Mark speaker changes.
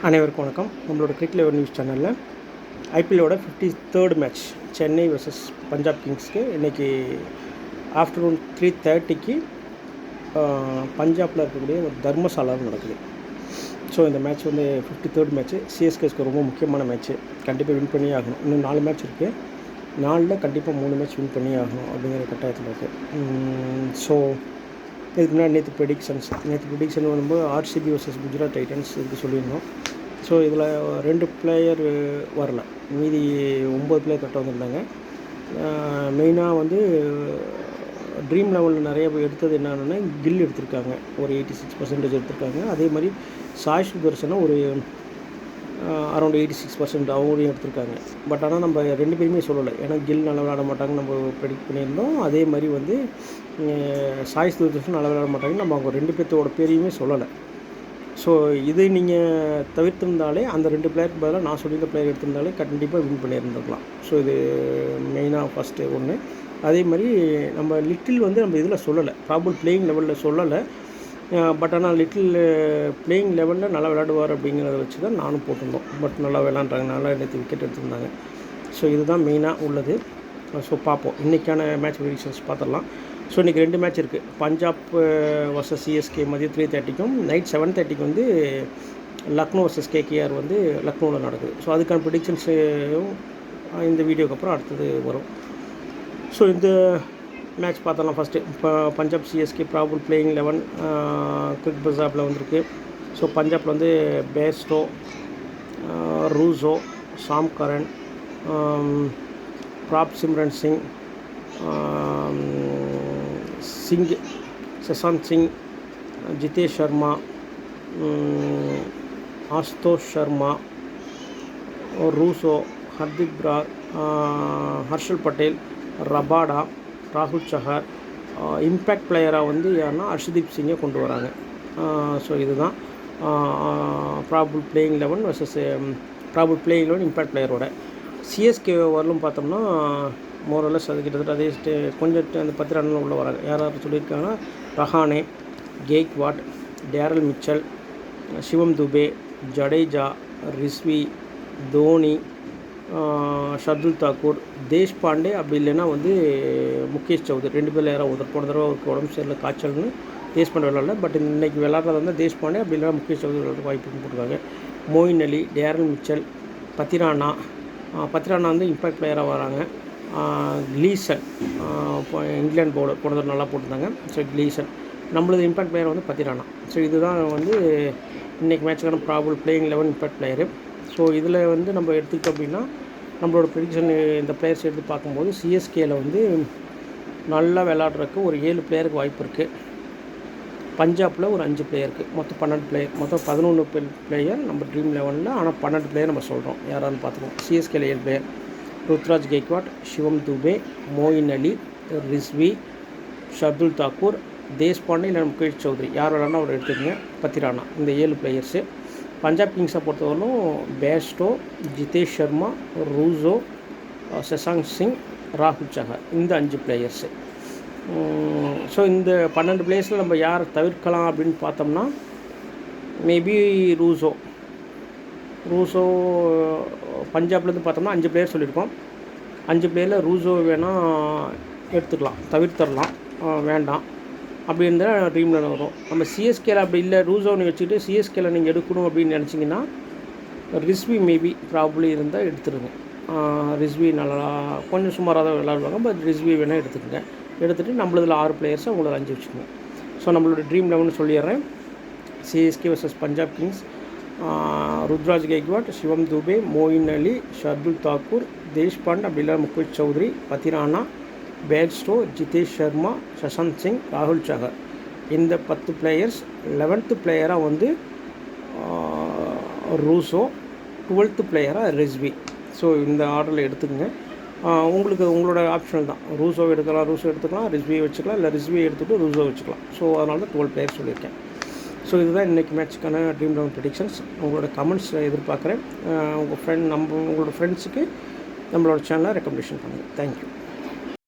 Speaker 1: அனைவருக்கும் வணக்கம். நம்மளோட கிரிக்கெட் லெவல் நியூஸ் சேனலில் ஐபிஎல்லோட 53rd match Chennai vs Punjab கிங்ஸ்க்கு இன்றைக்கி ஆஃப்டர்நூன் 3:30க்கு பஞ்சாபில் இருக்கக்கூடிய ஒரு தர்மசாலாவில் நடக்குது. ஸோ இந்த மேட்ச் வந்து 53rd மேட்ச்சு. சிஎஸ்கேஸ்க்கு ரொம்ப முக்கியமான மேட்ச்சு. கண்டிப்பாக வின் பண்ணியே ஆகணும். இன்னும் 4 மேட்ச் இருக்குது. 4ல் கண்டிப்பாக 3 மேட்ச் வின் பண்ணியே ஆகணும் அப்படிங்கிற கட்டாயத்தில் இருக்குது. ஸோ இதுக்கு முன்னாடி நேற்று ப்ரெடிக்ஷன் வரும்போது ஆர்சிபி vs குஜராத் டைட்டன்ஸ் இதுக்கு சொல்லியிருந்தோம். ஸோ இதில் 2 பிளேயர் வரல, மீதி 9 பிளேயர் கரெக்டாக வந்திருந்தாங்க. மெயினாக வந்து ட்ரீம் லெவலில் நிறைய எடுத்தது என்னென்னா கில் எடுத்திருக்காங்க, ஒரு 86% எடுத்திருக்காங்க. அதே மாதிரி சாய் சுதர்சனும் ஒரு அரௌண்ட் 86% அவங்களையும் எடுத்திருக்காங்க. பட் ஆனால் நம்ம 2 பேருமே சொல்லலை, ஏன்னா கில் நல்லா விளையாட மாட்டாங்க நம்ம ப்ரெடிக்ட் பண்ணியிருந்தோம். அதே மாதிரி வந்து சாய் சுதர்சன் நல்லா விளையாட மாட்டாங்கன்னு நம்ம அவங்க 2 பேர்த்தோட பேரையுமே சொல்லலை. ஸோ இது நீங்கள் தவிர்த்திருந்தாலே அந்த 2 பிளேயருக்கு பதிலாக நான் சொல்லியிருந்த பிளேயர் எடுத்திருந்தாலே கண்டிப்பாக வின் பண்ணியிருந்துருக்கலாம். ஸோ இது மெயினாக ஃபஸ்ட்டு ஒன்று. அதே மாதிரி நம்ம லிட்டில் வந்து நம்ம இதில் சொல்லலை, ப்ராபபிள் பிளேயிங் லெவலில் சொல்லலை. பட் ஆனால் லிட்டில் பிளேயிங் லெவலில் நல்லா விளையாடுவார் அப்படிங்கிறத வச்சு தான் நானும் போட்டிருந்தோம். பட் நல்லா விளையாண்டாங்க, நல்லா நேற்று விக்கெட் எடுத்திருந்தாங்க. ஸோ இதுதான் மெயினாக உள்ளது. ஸோ பார்ப்போம், இன்றைக்கான மேட்ச் ப்ரெடிக்ஷன்ஸ் பார்த்துடலாம். ஸோ இன்றைக்கி 2 மேட்ச் இருக்குது. பஞ்சாப் vs சிஎஸ்கே மதியம் 3:30க்கும் நைட் 7:30க்கு வந்து லக்னோ vs கேகேஆர் வந்து லக்னோவில் நடக்குது. ஸோ அதுக்கான ப்ரெடிக்ஷன்ஸும் இந்த வீடியோக்கு அப்புறம் அடுத்தது வரும். ஸோ இந்த மேட்ச் பார்த்தலாம். ஃபஸ்ட்டு இப்போ பஞ்சாப் சிஎஸ்கே ப்ராபபிள் பிளேயிங் 11 கிரிக் பஸாப்பில் வந்திருக்கு. ஸோ பஞ்சாப்பில் வந்து பேஸ்டோ, ரூசோ, சாம் கரன், பிராப் சிம்ரன் சிங், சசாந்த் சிங், ஜிதேஷ் சர்மா, ஆஸ்தோஷ் சர்மா, ரூசோ, ஹர்திக் பிரார், ஹர்ஷல் பட்டேல், ரபாடா, ராகுல் சஹார். இம்பேக்ட் பிளேயராக வந்து யாருன்னா ஹர்ஷதீப் சிங்கை கொண்டு வராங்க. ஸோ இதுதான் probable playing 11 vs probable playing 11 impact பிளேயரோட. சிஎஸ்கே வரலும் பார்த்தோம்னா மோரலஸ் அது கிட்டத்தட்ட அதே கொஞ்சம் அந்த 10 ரன்னில் உள்ள வராங்க. யாராவது சொல்லியிருக்காங்கன்னா ரஹானே, கேக்வாட், டேரல் மிச்சல், சிவம் துபே, ஜடேஜா, ரிஸ்வி, தோனி, ஷர்துல் தாக்கூர், தேஷ்பாண்டே, அப்படி இல்லைன்னா வந்து முகேஷ் சௌத்ரி. 2 பேரில் யாராவது ஒருத்தர். போன தடவை அவருக்கு உடம்பு சரியில்லை, காய்ச்சல்னு தேஷ்பாண்டே விளையாடல. பட் இன்றைக்கி விளையாடுறது வந்து தேஷ்பாண்டே, அப்படி இல்லைனா முகேஷ் சௌத்ரி விளையாட வாய்ப்பு போட்டிருக்காங்க. மோயின் அலி, டேரல் மிச்சல், பத்திரானா வந்து இம்பேக்ட் பிளேயராக வராங்க. கிளீசன் இப்போ இங்கிலாந்து பவுலர் போன தடவை நல்லா போட்டிருந்தாங்க. ஸோ கிளீசன் நம்மளது இம்பேக்ட் பிளேயர் வந்து பத்திரானா. ஸோ இதுதான் வந்து இன்றைக்கி மேட்சுக்கான probable playing 11 impact player. So இதில் வந்து நம்ம எடுத்துக்கிட்டோம் அப்படின்னா நம்மளோட ப்ரெடிக்ஷன் இந்த பிளேயர்ஸ் எடுத்து பார்க்கும்போது சிஎஸ்கேயில் வந்து நல்லா விளையாடுறதுக்கு ஒரு 7 பிளேயருக்கு வாய்ப்பு இருக்குது. பஞ்சாபில் ஒரு 5 பிளேயருக்கு, மொத்தம் 12 பிளேயர், மொத்தம் 11 பிளேயர் நம்ம ட்ரீம் 11ல். ஆனால் 12 பிளேயர் நம்ம சொல்கிறோம், யாரான்னு பார்த்துக்கோம். சிஎஸ்கேல 7 பிளேயர்: ருத்ராஜ் கெய்க்வாட், சிவம் துபே, மோயின் அலி, ரிஸ்வி, ஷர்துல் தாக்கூர், தேஷ்பாண்டே இல்லை முகேஷ் சௌத்ரி. யார் வேணாலும் அவர் எடுத்துக்கோங்க. பத்திரானா. இந்த 7 பிளேயர்ஸு. பஞ்சாப் கிங்ஸை பொறுத்தவரைக்கும் பேஸ்டோ, ஜிதேஷ் சர்மா, ரூசோ, சசாந்த் சிங், ராகுல் சஹார். இந்த 5 பிளேயர்ஸு. ஸோ இந்த 12 பிளேயர்ஸில் நம்ம யாரை தவிர்க்கலாம் அப்படின்னு பார்த்தோம்னா மேபி ரூசோ பஞ்சாப்லேருந்து பார்த்தோம்னா 5 பிளேயர் சொல்லியிருக்கோம். 5 பிளேயரில் ரூசோ வேணால் எடுத்துக்கலாம், தவிர்த்தரலாம், வேண்டாம் அப்படி இருந்தால் ட்ரீமில் வரும். நம்ம சிஎஸ்கேல அப்படி இல்லை, ரூசோன்னு வச்சுக்கிட்டு சிஎஸ்கேல நீங்கள் எடுக்கணும் அப்படின்னு நினச்சிங்கன்னா ரிஸ்வி மேபி ப்ராபபிளி இருந்தால் எடுத்துருங்க. ரிஸ்வி நல்லா கொஞ்சம் சுமாராக தான் விளையாடுவாங்க. பட் ரிஸ்வி வேணால் எடுத்துக்கோங்க. எடுத்துகிட்டு நம்மளதில் 6 பிளேயர்ஸை உங்களோட 5 வச்சுக்கோங்க. ஸோ நம்மளோட ட்ரீம் 11 சொல்லிடுறேன். CSK vs Punjab Kings: Ruturaj Gaikwad, Shivam Dube, Moeen Ali, Shardul Thakur, Deshpande, அப்படி இல்லை முகேஷ் சௌத்ரி, பத்திரானா, பேஸ்டோ, ஜிதேஷ் சர்மா, சசாந்த் சிங், ராகுல் சஹார். இந்த 10 பிளேயர்ஸ். 11th பிளேயராக வந்து ரூசோ, 12th பிளேயராக ரிஸ்வி. ஸோ இந்த ஆர்டரில் எடுத்துக்கோங்க. உங்களுக்கு உங்களோட ஆப்ஷனல் தான். ரூசோ எடுத்துக்கலாம், ரிஸ்வி வச்சுக்கலாம், இல்லை ரிஸ்வி எடுத்துகிட்டு ரூசோ வச்சுக்கலாம். ஸோ அதனால தான் 12 பிளேயர் சொல்லியிருக்கேன். ஸோ இதுதான் இன்றைக்கி மேட்ச்சுக்கான ட்ரீம் 11 ப்ரெடிக்ஷன்ஸ். உங்களோட கமெண்ட்ஸ் எதிர்பார்க்குறேன். உங்களோட ஃப்ரெண்ட்ஸுக்கு நம்மளோட சேனலை ரெக்கமெண்டேஷன் பண்ணுங்கள். தேங்க்யூ.